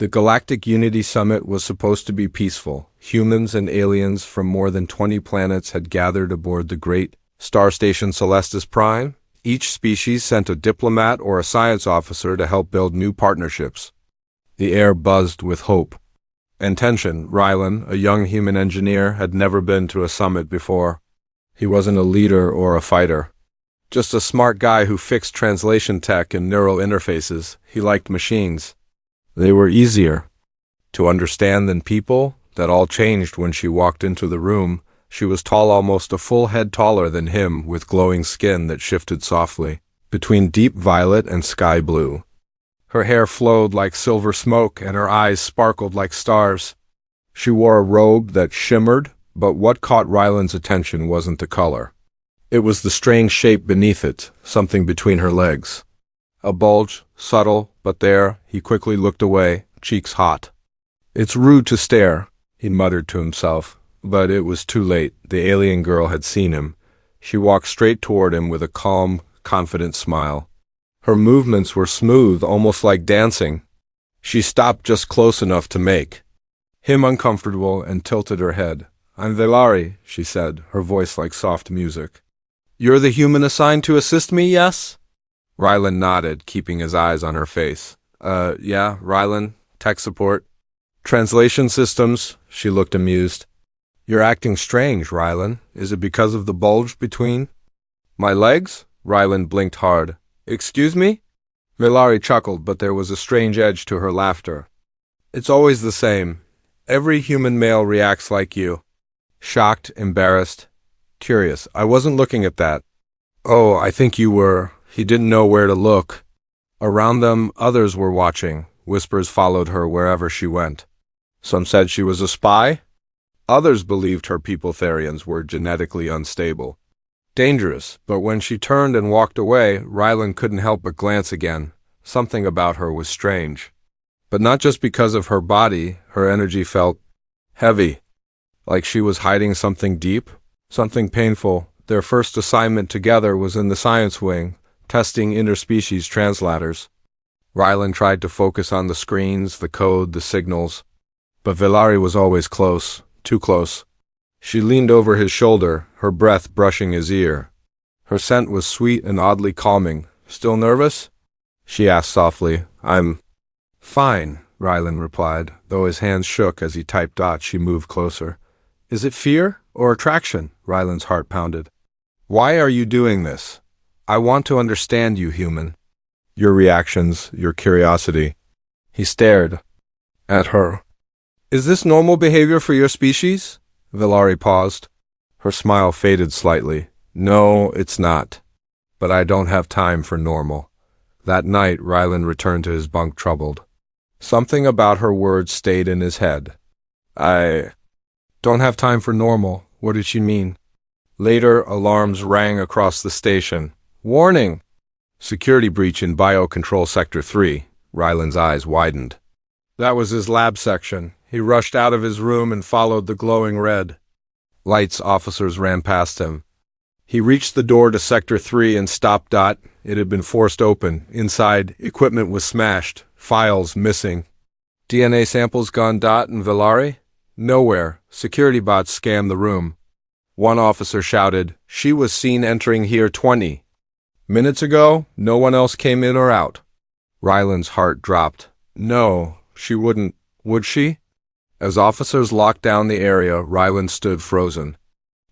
The Galactic Unity Summit was supposed to be peaceful. Humans and aliens from more than 20 planets had gathered aboard the great star station Celestis Prime. Each species sent a diplomat or a science officer to help build new partnerships. The air buzzed with hope and tension. Rylan, a young human engineer, had never been to a summit before. He wasn't a leader or a fighter. Just a smart guy who fixed translation tech and neural interfaces. He liked machines. They were easier to understand than people. That all changed when she walked into the room. She was tall, almost a full head taller than him, with glowing skin that shifted softly between deep violet and sky blue. Her hair flowed like silver smoke, and her eyes sparkled like stars. She wore a robe that shimmered, but what caught Rylan's attention wasn't the color. It was the strange shape beneath it, something between her legs. A bulge, subtle, but there. He quickly looked away, cheeks hot. "It's rude to stare," he muttered to himself, but it was too late. The alien girl had seen him. She walked straight toward him with a calm, confident smile. Her movements were smooth, almost like dancing. She stopped just close enough to make him uncomfortable and tilted her head. "I'm Velari," she said, her voice like soft music. "You're the human assigned to assist me, yes?" Rylan nodded, keeping his eyes on her face. Yeah, Rylan, tech support. Translation systems," she looked amused. "You're acting strange, Rylan. Is it because of the bulge between my legs?" Rylan blinked hard. "Excuse me?" Velari chuckled, but there was a strange edge to her laughter. "It's always the same. Every human male reacts like you. Shocked, embarrassed, curious. I wasn't looking at that." "Oh, I think you were." He didn't know where to look. Around them, others were watching. Whispers followed her wherever she went. Some said she was a spy. Others believed her people-therians were genetically unstable. Dangerous, but when she turned and walked away, Rylan couldn't help but glance again. Something about her was strange. But not just because of her body. Her energy felt heavy, like she was hiding something deep, something painful. Their first assignment together was in the science wing, testing interspecies translators. Rylan tried to focus on the screens, the code, the signals. But Velari was always close, too close. She leaned over his shoulder, her breath brushing his ear. Her scent was sweet and oddly calming. "Still nervous?" she asked softly. "I'm fine," Rylan replied, though his hands shook as he typed dots. She moved closer. "Is it fear or attraction?" Rylan's heart pounded. "Why are you doing this? I want to understand you, human. Your reactions, your curiosity." He stared at her. "Is this normal behavior for your species?" Velari paused. Her smile faded slightly. "No, it's not. But I don't have time for normal." That night, Rylan returned to his bunk troubled. Something about her words stayed in his head. "I don't have time for normal." What did she mean? Later, alarms rang across the station. "Warning! Security breach in Biocontrol Sector 3. Rylan's eyes widened. That was his lab section. He rushed out of his room and followed the glowing red lights. Officers ran past him. He reached the door to Sector 3 and stopped. It had been forced open. Inside, equipment was smashed, files missing. "DNA samples gone. And Velari?" "Nowhere. Security bots scanned the room." One officer shouted, "She was seen entering here 20 minutes ago. No one else came in or out." Rylan's heart dropped. No, she wouldn't. Would she? As officers locked down the area, Rylan stood frozen.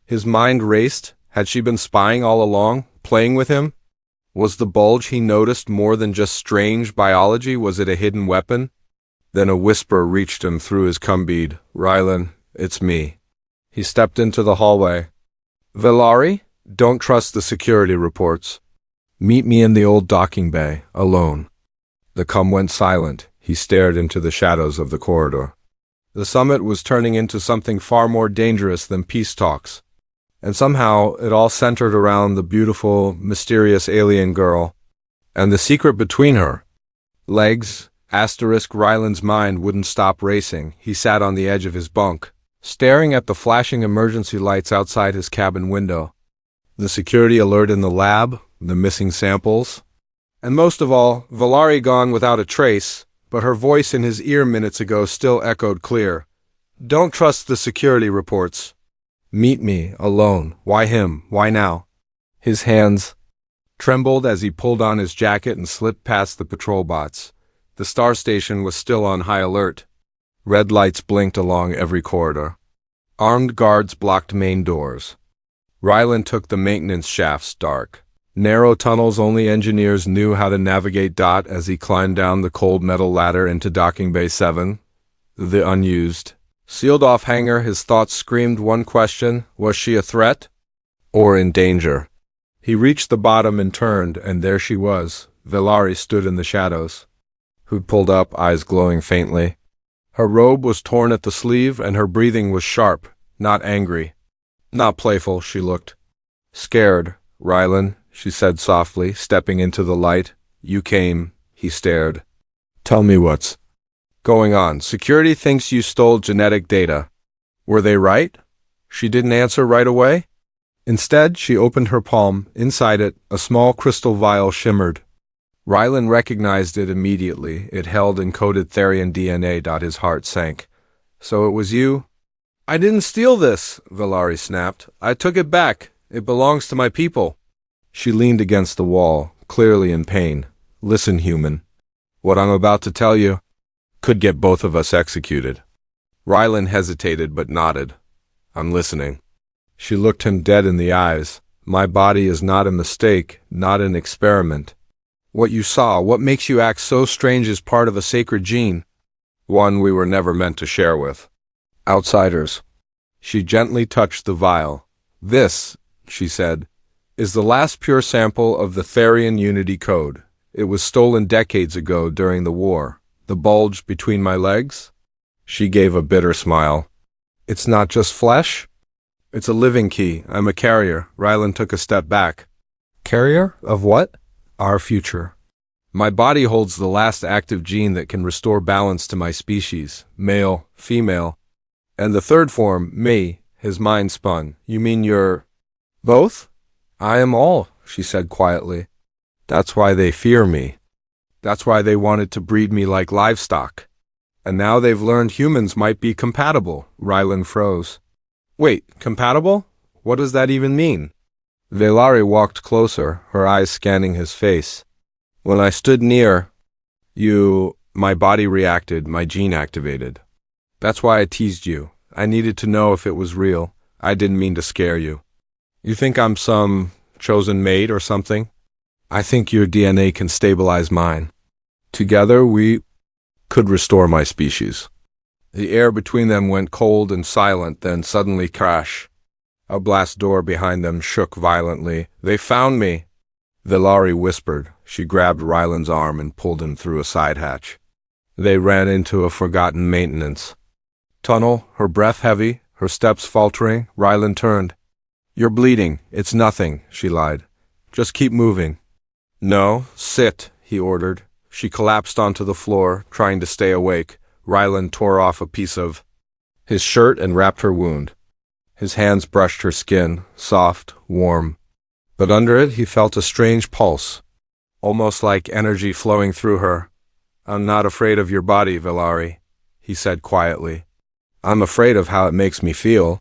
His mind raced. Had she been spying all along, playing with him? Was the bulge he noticed more than just strange biology? Was it a hidden weapon? Then a whisper reached him through his bead. "Rylan, it's me." He stepped into the hallway. "Velari? Don't trust the security reports. Meet me in the old docking bay, alone." The went silent. He stared into the shadows of the corridor. The summit was turning into something far more dangerous than peace talks. And somehow it all centered around the beautiful, mysterious alien girl. And the secret between her. Legs, asterisk. Rylan's mind wouldn't stop racing. He sat on the edge of his bunk, staring at the flashing emergency lights outside his cabin window. The security alert in the lab, the missing samples, and most of all, Velari gone without a trace. but her voice in his ear minutes ago still echoed clear. "Don't trust the security reports. Meet me, alone. Why him? Why now?" His hands trembled as he pulled on his jacket and slipped past the patrol bots. The star station was still on high alert. Red lights blinked along every corridor. Armed guards blocked main doors. Ryland took the maintenance shafts dark. Narrow tunnels only engineers knew how to navigate. As he climbed down the cold metal ladder into Docking Bay 7, the unused, sealed-off hangar, his thoughts screamed one question: was she a threat or in danger? He reached the bottom and turned, and there she was. Velari stood in the shadows. Hood pulled up, eyes glowing faintly. Her robe was torn at the sleeve, and her breathing was sharp, not angry, not playful. She looked scared. "Ryland," she said softly, stepping into the light. "You came." He stared. "Tell me what's going on." "Security thinks you stole genetic data." "Were they right?" She didn't answer right away. Instead, she opened her palm. Inside it, a small crystal vial shimmered. Ryland recognized it immediately. It held encoded Therian DNA. His heart sank. "So it was you?" "I didn't steal this," Velari snapped. "I took it back. It belongs to my people." She leaned against the wall, clearly in pain. "Listen, human. What I'm about to tell you could get both of us executed." Ryland hesitated but nodded. "I'm listening." She looked him dead in the eyes. "My body is not a mistake, not an experiment. What you saw, what makes you act so strange, is part of a sacred gene. One we were never meant to share with outsiders." She gently touched the vial. "This," she said, "is the last pure sample of the Therian Unity Code. It was stolen decades ago during the war. The bulge between my legs?" She gave a bitter smile. "It's not just flesh? It's a living key. I'm a carrier." Ryland took a step back. "Carrier? Of what?" "Our future. My body holds the last active gene that can restore balance to my species, male, female. And the third form, me." His mind spun. "You mean you're both?" "I am all," she said quietly. "That's why they fear me. That's why they wanted to breed me like livestock. And now they've learned humans might be compatible." Ryland froze. "Wait, compatible? What does that even mean?" Velari walked closer, her eyes scanning his face. "When I stood near you, my body reacted, my gene activated. That's why I teased you. I needed to know if it was real. I didn't mean to scare you. You think I'm some chosen mate or something? I think your DNA can stabilize mine. Together we could restore my species." The air between them went cold and silent, then suddenly crash. A blast door behind them shook violently. "They found me," Velari whispered. She grabbed Ryland's arm and pulled him through a side hatch. They ran into a forgotten maintenance tunnel, her breath heavy, her steps faltering. Ryland turned. "You're bleeding." "It's nothing," she lied. "Just keep moving." "No, sit," he ordered. She collapsed onto the floor, trying to stay awake. Ryland tore off a piece of his shirt and wrapped her wound. His hands brushed her skin, soft, warm. But under it he felt a strange pulse, almost like energy flowing through her. "I'm not afraid of your body, Velari," he said quietly. "I'm afraid of how it makes me feel."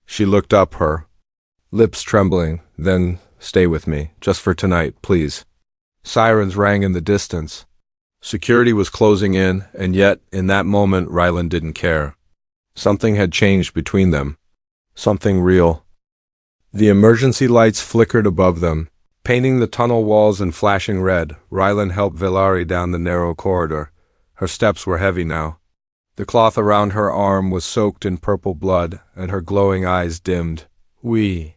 She looked up, her lips trembling. "Then stay with me, just for tonight, please." Sirens rang in the distance. Security was closing in, and yet, in that moment, Ryland didn't care. Something had changed between them. Something real. The emergency lights flickered above them, painting the tunnel walls in flashing red. Ryland helped Velari down the narrow corridor. Her steps were heavy now. The cloth around her arm was soaked in purple blood, and her glowing eyes dimmed. "We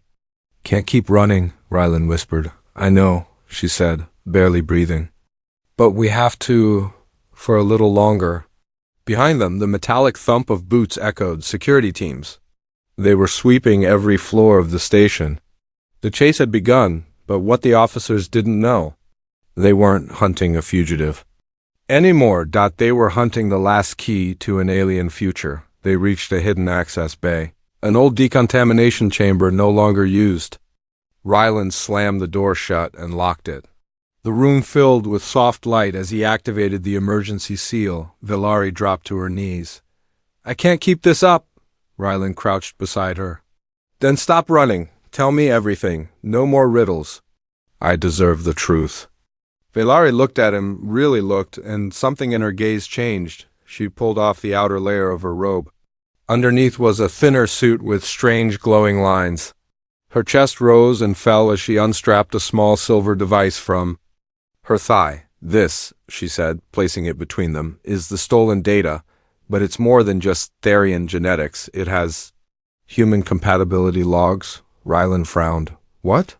can't keep running," Ryland whispered. "I know," she said, barely breathing. "But we have to, for a little longer." Behind them, the metallic thump of boots echoed. Security teams. They were sweeping every floor of the station. The chase had begun, but what the officers didn't know, they weren't hunting a fugitive anymore. They were hunting the last key to an alien future. They reached a hidden access bay, an old decontamination chamber no longer used. Ryland slammed the door shut and locked it. The room filled with soft light as he activated the emergency seal. Vilari dropped to her knees. I can't keep this up. Rylan crouched beside her. Then stop running. Tell me everything. No more riddles. I deserve the truth. Vilari looked at him, really looked, and something in her gaze changed. She pulled off the outer layer of her robe. Underneath was a thinner suit with strange glowing lines. Her chest rose and fell as she unstrapped a small silver device from her thigh. This, she said, placing it between them, is the stolen data, but it's more than just Therian genetics. It has human compatibility logs. Rylan frowned. What?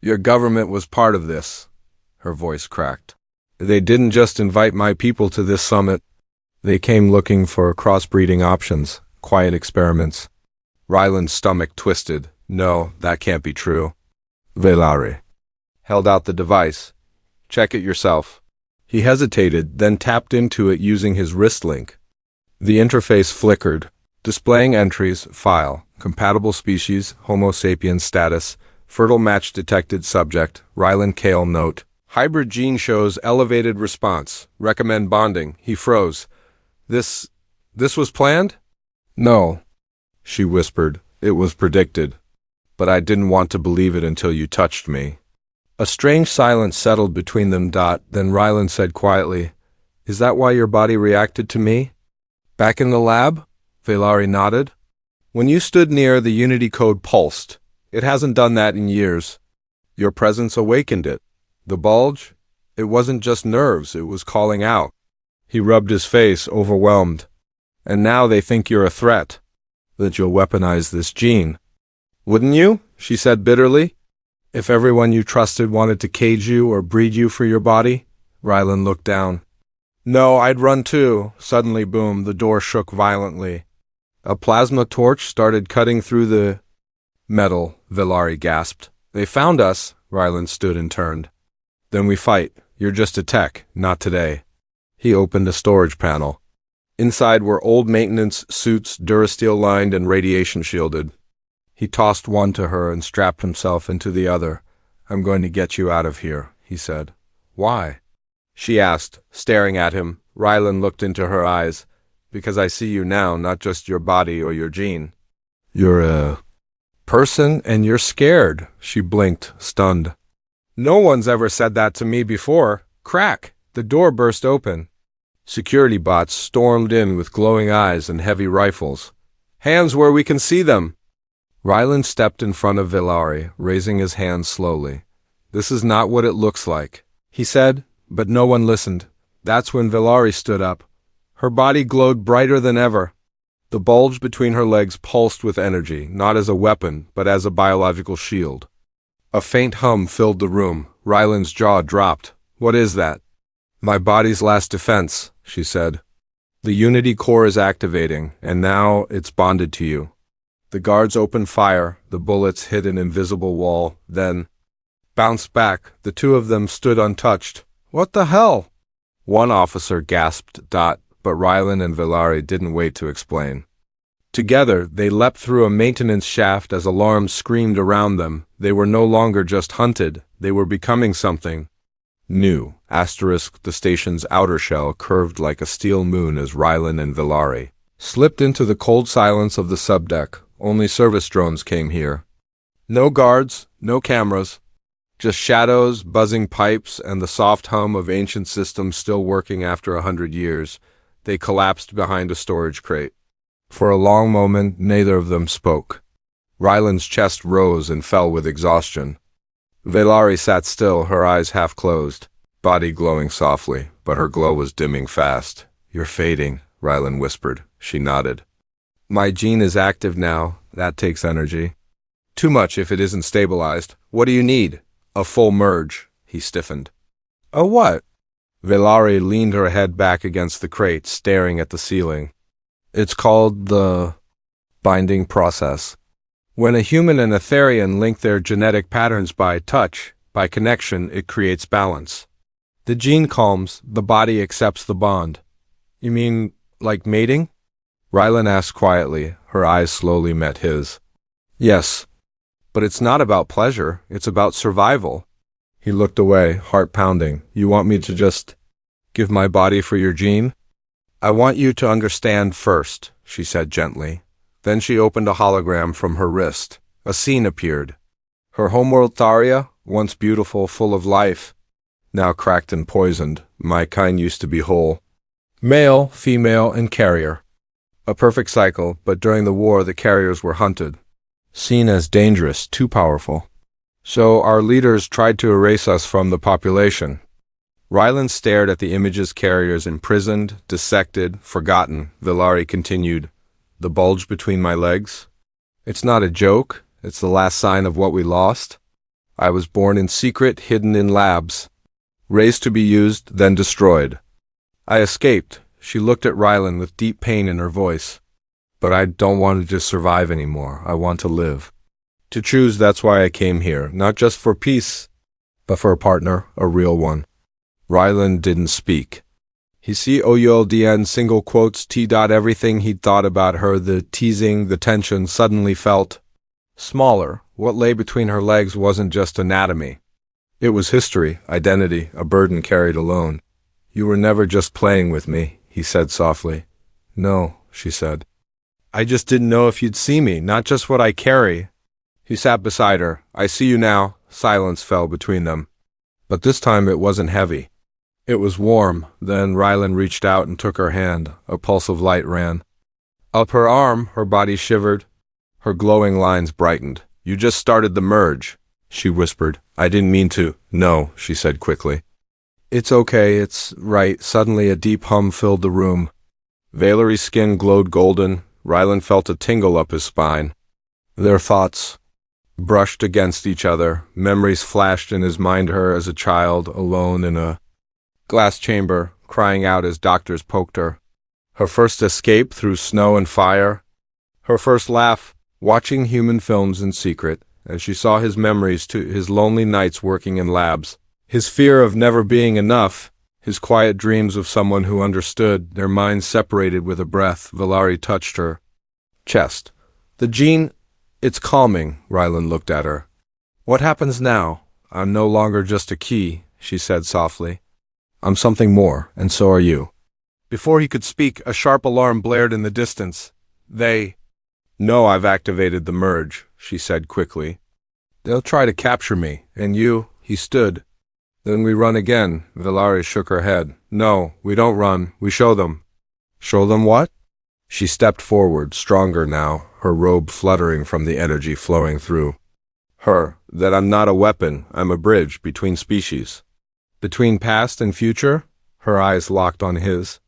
Your government was part of this. Her voice cracked. They didn't just invite my people to this summit. They came looking for crossbreeding options, quiet experiments. Rylan's stomach twisted. No, that can't be true. Vilari held out the device. Check it yourself. He hesitated, then tapped into it using his wrist link. The interface flickered, displaying entries: file, compatible species, Homo sapiens status, fertile match detected subject, Rylan Kale note. Hybrid gene shows elevated response. Recommend bonding. He froze. This was planned? No, she whispered. It was predicted. But I didn't want to believe it until you touched me. A strange silence settled between them. Then Rylan said quietly, Is that why your body reacted to me? Back in the lab? Vilari nodded. When you stood near, the Unity code pulsed. It hasn't done that in years. Your presence awakened it. The bulge? It wasn't just nerves, it was calling out. He rubbed his face, overwhelmed. And now they think you're a threat. That you'll weaponize this gene. Wouldn't you? She said bitterly. If everyone you trusted wanted to cage you or breed you for your body? Rylan looked down. No, I'd run too. Suddenly, boom, the door shook violently. A plasma torch started cutting through the metal, Vilari gasped. They found us. Rylan stood and turned. Then we fight. You're just a tech, not today. He opened a storage panel. Inside were old maintenance suits, Durasteel lined and radiation shielded. He tossed one to her and strapped himself into the other. I'm going to get you out of here, he said. Why? She asked, staring at him. Rylan looked into her eyes. Because I see you now, not just your body or your gene. You're a person and you're scared, she blinked, stunned. No one's ever said that to me before. Crack! The door burst open. Security bots stormed in with glowing eyes and heavy rifles. Hands where we can see them! Rylan stepped in front of Vilari, raising his hands slowly. This is not what it looks like, he said, but no one listened. That's when Vilari stood up. Her body glowed brighter than ever. The bulge between her legs pulsed with energy, not as a weapon, but as a biological shield. A faint hum filled the room. Rylan's jaw dropped. What is that? My body's last defense, she said. The Unity core is activating, and now it's bonded to you. The guards opened fire, the bullets hit an invisible wall, then bounced back. The two of them stood untouched. What the hell? One officer gasped, but Rylan and Vilari didn't wait to explain. Together, they leapt through a maintenance shaft as alarms screamed around them. They were no longer just hunted, they were becoming something new. The station's outer shell curved like a steel moon as Rylan and Vilari slipped into the cold silence of the subdeck. Only service drones came here. No guards, no cameras, just shadows, buzzing pipes, and the soft hum of ancient systems still working after 100 years. They collapsed behind a storage crate. For a long moment, neither of them spoke. Rylan's chest rose and fell with exhaustion. Vilari sat still, her eyes half closed, body glowing softly, but her glow was dimming fast. You're fading, Rylan whispered. She nodded. My gene is active now. That takes energy. Too much if it isn't stabilized. What do you need? A full merge. He stiffened. A what? Vilari leaned her head back against the crate, staring at the ceiling. It's called the binding process. When a human and a Therian link their genetic patterns by touch, by connection, it creates balance. The gene calms, the body accepts the bond. You mean, like mating? Rylan asked quietly, her eyes slowly met his. Yes, but it's not about pleasure, it's about survival. He looked away, heart pounding. You want me to just give my body for your gene? I want you to understand first, she said gently. Then she opened a hologram from her wrist. A scene appeared. Her homeworld Tharia, once beautiful, full of life, now cracked and poisoned. My kind used to be whole. Male, female, and carrier. A perfect cycle, but during the war the carriers were hunted, seen as dangerous, too powerful. So our leaders tried to erase us from the population. Ryland stared at the image's carriers imprisoned, dissected, forgotten. Villari continued, the bulge between my legs? It's not a joke. It's the last sign of what we lost. I was born in secret, hidden in labs. Raised to be used, then destroyed. I escaped. She looked at Ryland with deep pain in her voice. But I don't want to just survive anymore. I want to live. To choose, that's why I came here. Not just for peace, but for a partner, a real one. Ryland didn't speak. He see OULDN single quotes T. Everything he'd thought about her, the teasing, the tension, suddenly felt smaller. What lay between her legs wasn't just anatomy. It was history, identity, a burden carried alone. You were never just playing with me, he said softly. No, she said. I just didn't know if you'd see me, not just what I carry. He sat beside her. I see you now. Silence fell between them. But this time it wasn't heavy. It was warm. Then Ryland reached out and took her hand. A pulse of light ran up her arm. Her body shivered. Her glowing lines brightened. You just started the merge, she whispered. I didn't mean to. No, she said quickly. It's okay, it's right. Suddenly a deep hum filled the room. Valeri's skin glowed golden. Ryland felt a tingle up his spine. Their thoughts brushed against each other. Memories flashed in his mind, her as a child, alone in a glass chamber, crying out as doctors poked her. Her first escape through snow and fire. Her first laugh, watching human films in secret, as she saw his memories to his lonely nights working in labs. His fear of never being enough, his quiet dreams of someone who understood, their minds separated with a breath. Villari touched her chest. The gene, it's calming, Ryland looked at her. What happens now? I'm no longer just a key, she said softly. I'm something more, and so are you. Before he could speak, a sharp alarm blared in the distance. No, I've activated the merge, she said quickly. They'll try to capture me, and you, he stood. Then we run again. Villari shook her head. No, we don't run, we show them. Show them what? She stepped forward, stronger now, her robe fluttering from the energy flowing through her. That I'm not a weapon, I'm a bridge between species. Between past and future? Her eyes locked on his.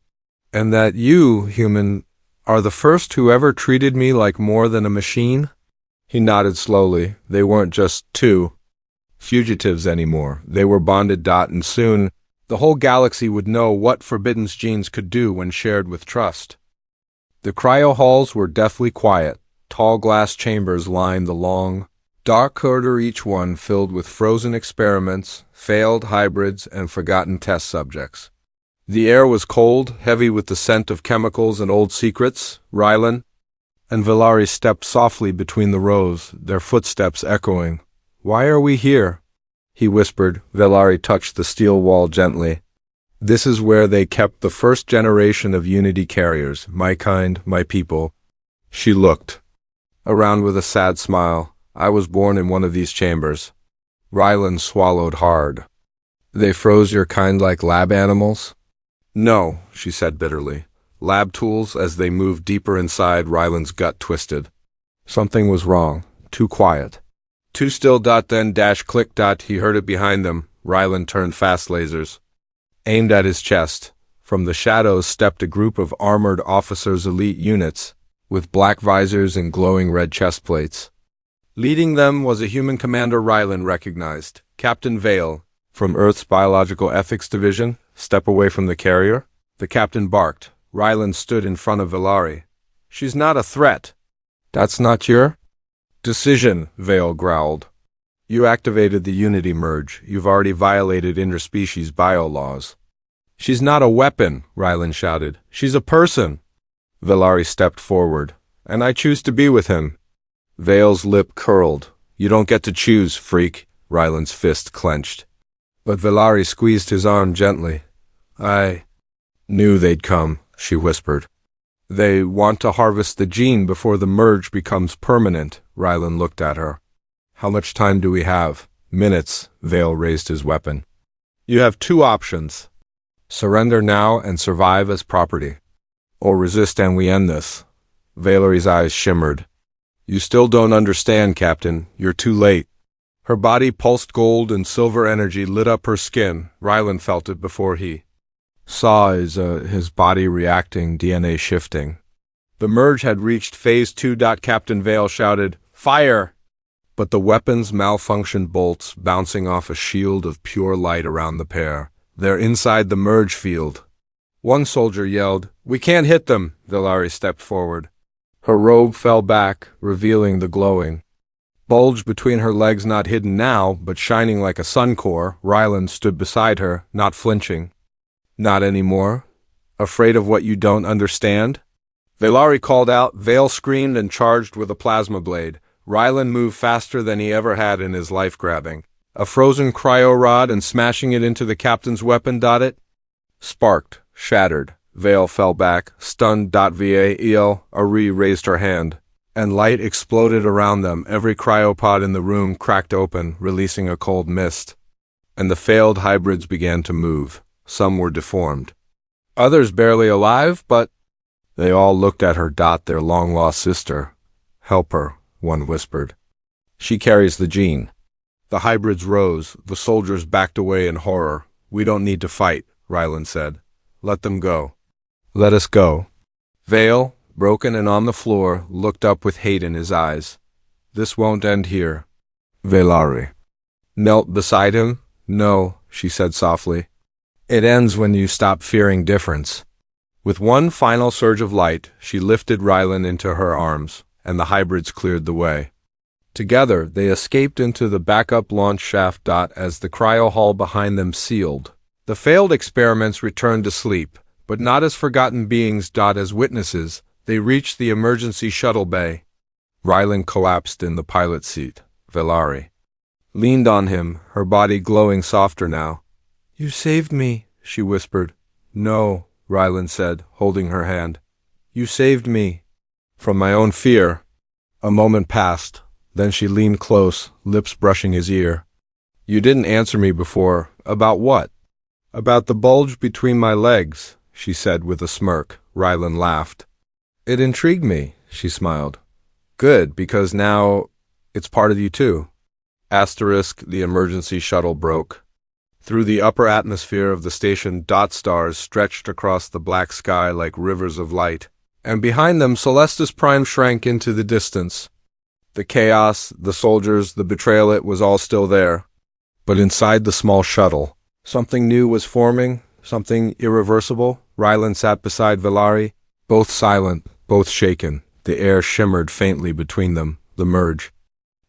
And that you, human, are the first who ever treated me like more than a machine? He nodded slowly. They weren't just two fugitives anymore. They were bonded. And soon, the whole galaxy would know what Forbidden's genes could do when shared with trust. The cryo halls were deathly quiet. Tall glass chambers lined the long, dark corridor, each one filled with frozen experiments, failed hybrids, and forgotten test subjects. The air was cold, heavy with the scent of chemicals and old secrets. Ryland and Villari stepped softly between the rows, their footsteps echoing. Why are we here? He whispered. Villari touched the steel wall gently. This is where they kept the first generation of Unity carriers, my kind, my people. She looked around with a sad smile. I was born in one of these chambers. Ryland swallowed hard. They froze your kind like lab animals? No, she said bitterly. Lab tools. As they moved deeper inside, Ryland's gut twisted. Something was wrong. Too quiet. Too still. Then click. He heard it behind them. Ryland turned fast lasers, aimed at his chest. From the shadows stepped a group of armored officers, elite units, with black visors and glowing red chest plates. Leading them was a human commander Ryland recognized, Captain Vale, from Earth's Biological Ethics Division. Step away from the carrier. The captain barked. Ryland stood in front of Villari. She's not a threat. That's not your decision, Vale growled. You activated the Unity merge. You've already violated interspecies bio-laws. She's not a weapon, Ryland shouted. She's a person. Villari stepped forward. And I choose to be with him. Vale's lip curled. You don't get to choose, freak. Ryland's fist clenched. But Velari squeezed his arm gently. I knew they'd come, she whispered. They want to harvest the gene before the merge becomes permanent. Rylan looked at her. How much time do we have? Minutes. Vale raised his weapon. You have two options. Surrender now and survive as property. Or resist and we end this. Valeri's eyes shimmered. You still don't understand, Captain. You're too late. Her body pulsed gold and silver energy lit up her skin. Rylan felt it before he saw his body reacting, DNA shifting. The merge had reached phase 2. Captain Vale shouted, "Fire!" But the weapon's malfunctioned bolts bouncing off a shield of pure light around the pair. They're inside the merge field. One soldier yelled, "We can't hit them!" Velari stepped forward. Her robe fell back, revealing the glowing bulge between her legs, not hidden now, but shining like a sun core. Rylan stood beside her, not flinching. Not anymore? Afraid of what you don't understand? Velari called out. Vale screamed and charged with a plasma blade. Rylan moved faster than he ever had in his life, grabbing a frozen cryo rod and smashing it into the captain's weapon. It sparked, shattered. Vale fell back, stunned. Val, Ari raised her hand, and light exploded around them. Every cryopod in the room cracked open, releasing a cold mist. And the failed hybrids began to move. Some were deformed. Others barely alive, but they all looked at her. Their long-lost sister. Help her, one whispered. She carries the gene. The hybrids rose. The soldiers backed away in horror. We don't need to fight, Rylan said. Let them go. Let us go. Vale, broken and on the floor, looked up with hate in his eyes. This won't end here. Velari knelt beside him. No, she said softly. It ends when you stop fearing difference. With one final surge of light, she lifted Rylan into her arms, and the hybrids cleared the way. Together, they escaped into the backup launch shaft. As the cryo hull behind them sealed, the failed experiments returned to sleep, but not as forgotten beings. As witnesses, they reached the emergency shuttle bay. Rylan collapsed in the pilot seat. Velari leaned on him, her body glowing softer now. You saved me, she whispered. No, Rylan said, holding her hand. You saved me. From my own fear. A moment passed. Then she leaned close, lips brushing his ear. You didn't answer me before. About what? About the bulge between my legs, she said with a smirk. Rylan laughed. It intrigued me, she smiled. Good, because now it's part of you too. Asterisk, the emergency shuttle broke. Through the upper atmosphere of the station, stars stretched across the black sky like rivers of light, and behind them Celestis Prime shrank into the distance. The chaos, the soldiers, the betrayal, it was all still there. But inside the small shuttle, something new was forming, something irreversible. Rylan sat beside Velari, both silent, both shaken. The air shimmered faintly between them. The merge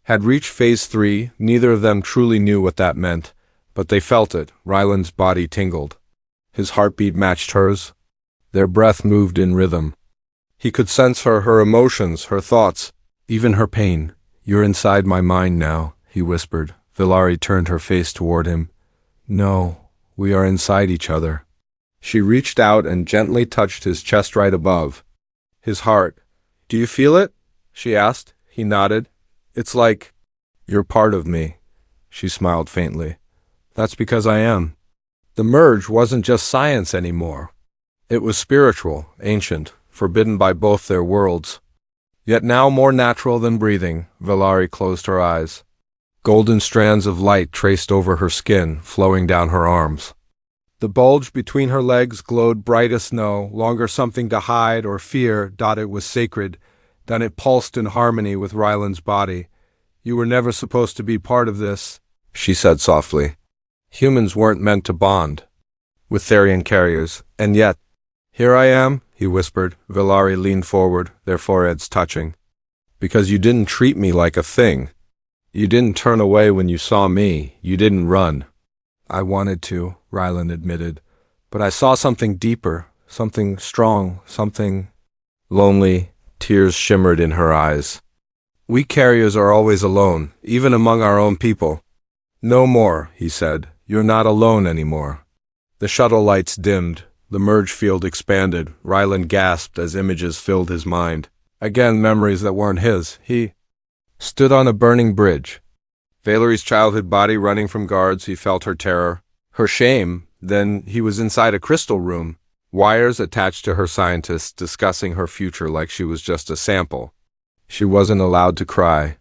had reached phase 3. Neither of them truly knew what that meant, but they felt it. Rylan's body tingled. His heartbeat matched hers. Their breath moved in rhythm. He could sense her emotions, her thoughts, even her pain. You're inside my mind now, he whispered. Velari turned her face toward him. No, we are inside each other. She reached out and gently touched his chest right above his heart. Do you feel it? She asked. He nodded. It's like you're part of me. She smiled faintly. That's because I am. The merge wasn't just science anymore. It was spiritual, ancient, forbidden by both their worlds. Yet now more natural than breathing. Velari closed her eyes. Golden strands of light traced over her skin, flowing down her arms. The bulge between her legs glowed bright as snow, longer something to hide or fear. It was sacred. Then it pulsed in harmony with Rylan's body. You were never supposed to be part of this, she said softly. Humans weren't meant to bond with Therian carriers, and yet, here I am, he whispered. Velari leaned forward, their foreheads touching. Because you didn't treat me like a thing. You didn't turn away when you saw me. You didn't run. I wanted to, Rylan admitted, but I saw something deeper, something strong, something lonely. Tears shimmered in her eyes. We carriers are always alone, even among our own people. No more, he said. You're not alone anymore. The shuttle lights dimmed. The merge field expanded. Ryland gasped as images filled his mind. Again, memories that weren't his. He stood on a burning bridge. Valerie's childhood body running from guards. He felt her terror, her shame. Then he was inside a crystal room, wires attached to her scientists discussing her future like she was just a sample. She wasn't allowed to cry,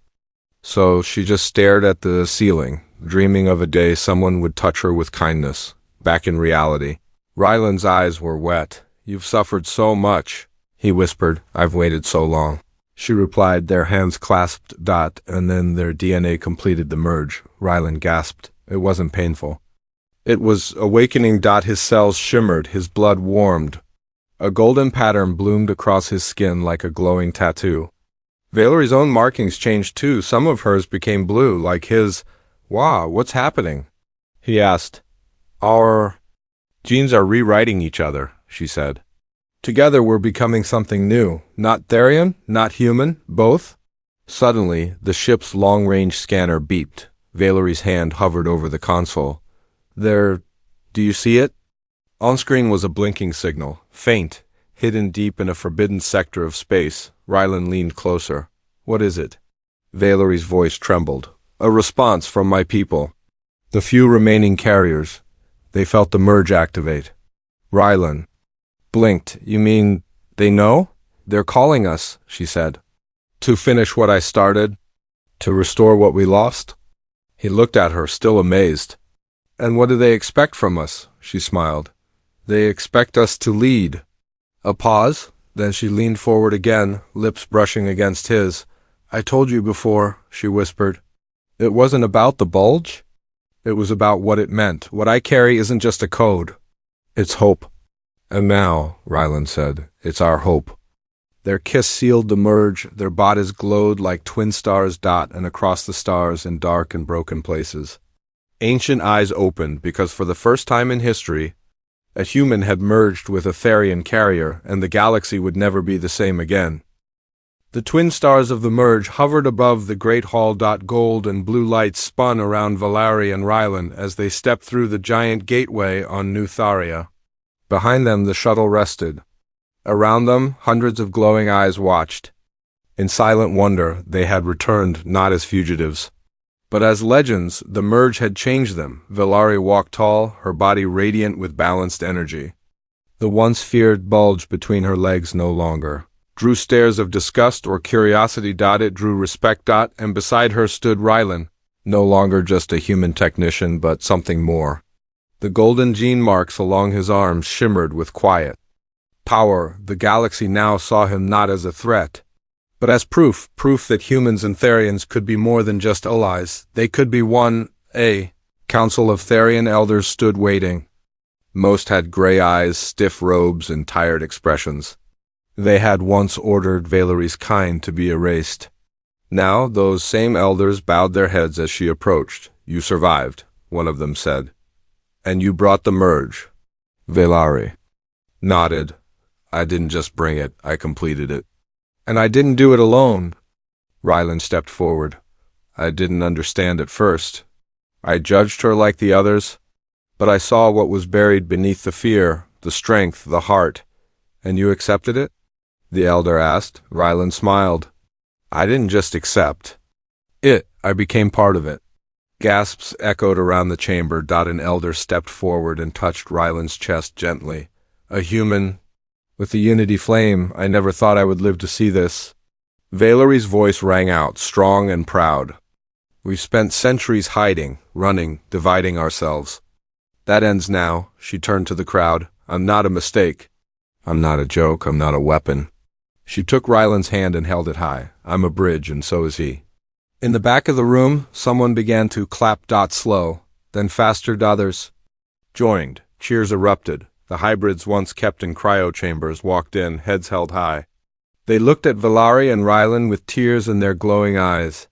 so she just stared at the ceiling, dreaming of a day someone would touch her with kindness. Back in reality, Ryland's eyes were wet. You've suffered so much, he whispered. I've waited so long. She replied, their hands clasped. And then their DNA completed the merge. Ryland gasped. It wasn't painful. It was awakening. His cells shimmered, his blood warmed. A golden pattern bloomed across his skin like a glowing tattoo. Valerie's own markings changed too. Some of hers became blue, like his. Wow, what's happening? He asked. Our genes are rewriting each other, she said. Together we're becoming something new. Not Therian, not human, both. Suddenly, the ship's long-range scanner beeped. Valerie's hand hovered over the console. There, do you see it? On screen was a blinking signal, faint, hidden deep in a forbidden sector of space. Ryland leaned closer. What is it? Valerie's voice trembled. A response from my people. The few remaining carriers. They felt the merge activate. Ryland blinked. You mean they know? They're calling us, she said. To finish what I started? To restore what we lost? He looked at her, still amazed. And what do they expect from us? She smiled. They expect us to lead. A pause. Then she leaned forward again, lips brushing against his. I told you before, she whispered. It wasn't about the bulge. It was about what it meant. What I carry isn't just a code. It's hope. And now, Ryland said, it's our hope. Their kiss sealed the merge. Their bodies glowed like twin stars. And across the stars in dark and broken places. Ancient eyes opened because for the first time in history, a human had merged with a Therian carrier, and the galaxy would never be the same again. The twin stars of the merge hovered above the great hall. Gold and blue lights spun around Valerie and Ryland as they stepped through the giant gateway on New Tharia. Behind them the shuttle rested. Around them, hundreds of glowing eyes watched. In silent wonder, they had returned not as fugitives, but as legends. The merge had changed them. Valerie walked tall, her body radiant with balanced energy. The once feared bulge between her legs no longer drew stares of disgust or curiosity. It drew respect. And beside her stood Ryland, no longer just a human technician, but something more. The golden gene marks along his arms shimmered with quiet power. The galaxy now saw him not as a threat, but as proof that humans and Therians could be more than just allies. They could be one. A council of Therian elders stood waiting. Most had gray eyes, stiff robes, and tired expressions. They had once ordered Valerie's kind to be erased. Now those same elders bowed their heads as she approached. You survived, one of them said. And you brought the merge. Valerie nodded. I didn't just bring it, I completed it. And I didn't do it alone. Ryland stepped forward. I didn't understand at first. I judged her like the others, but I saw what was buried beneath the fear, the strength, the heart. And you accepted it? The elder asked. Ryland smiled. I didn't just accept it, I became part of it. Gasps echoed around the chamber. An elder stepped forward and touched Ryland's chest gently. A human with the unity flame. I never thought I would live to see this. Valerie's voice rang out, strong and proud. We've spent centuries hiding, running, dividing ourselves. That ends now. She turned to the crowd. I'm not a mistake. I'm not a joke. I'm not a weapon. She took Ryland's hand and held it high. I'm a bridge, and so is he. In the back of the room, someone began to clap. Slow, then faster. Others joined. Cheers erupted. The hybrids once kept in cryo chambers walked in, heads held high. They looked at Valerie and Ryland with tears in their glowing eyes.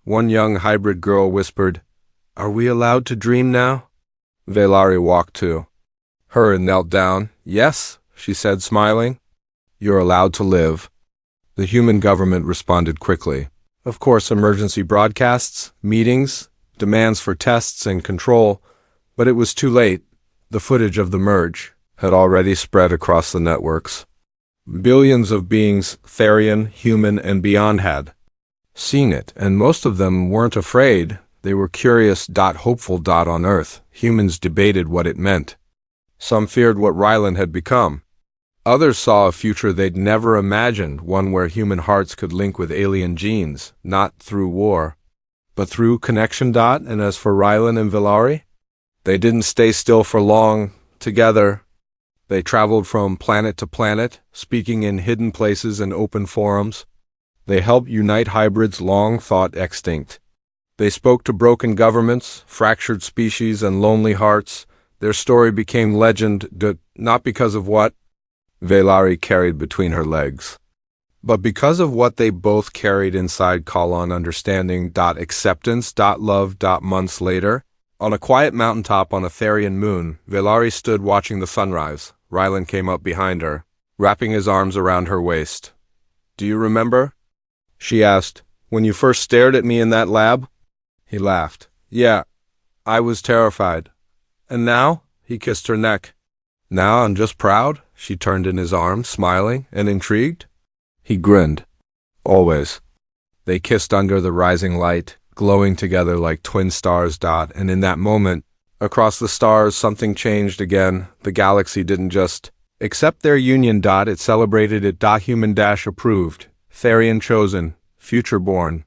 One young hybrid girl whispered, Are we allowed to dream now? Valerie walked to her and knelt down. Yes, she said, smiling. You're allowed to live. The human government responded quickly. Of course, emergency broadcasts, meetings, demands for tests and control. But it was too late. The footage of the merge had already spread across the networks. Billions of beings, Therian, human, and beyond had seen it, and most of them weren't afraid. They were curious, hopeful. On Earth, humans debated what it meant. Some feared what Rylan had become. Others saw a future they'd never imagined, one where human hearts could link with alien genes, not through war, but through connection. And as for Rylan and Vilari, they didn't stay still for long. Together, they traveled from planet to planet, speaking in hidden places and open forums. They helped unite hybrids long thought extinct. They spoke to broken governments, fractured species, and lonely hearts. Their story became legend, not because of what Vilari carried between her legs, but because of what they both carried inside. Understanding. Acceptance. Love. Months later, on a quiet mountaintop on a Therian moon, Vilari stood watching the sunrise. Rylan came up behind her, wrapping his arms around her waist. "Do you remember?" she asked. "When you first stared at me in that lab?" He laughed. "Yeah, I was terrified. And now?" He kissed her neck. "Now I'm just proud." She turned in his arms, smiling and intrigued. He grinned. "Always." They kissed under the rising light, glowing together like twin stars. And in that moment, across the stars, something changed again. The galaxy didn't just accept their union. It celebrated it. Human approved. Therian chosen. Future born.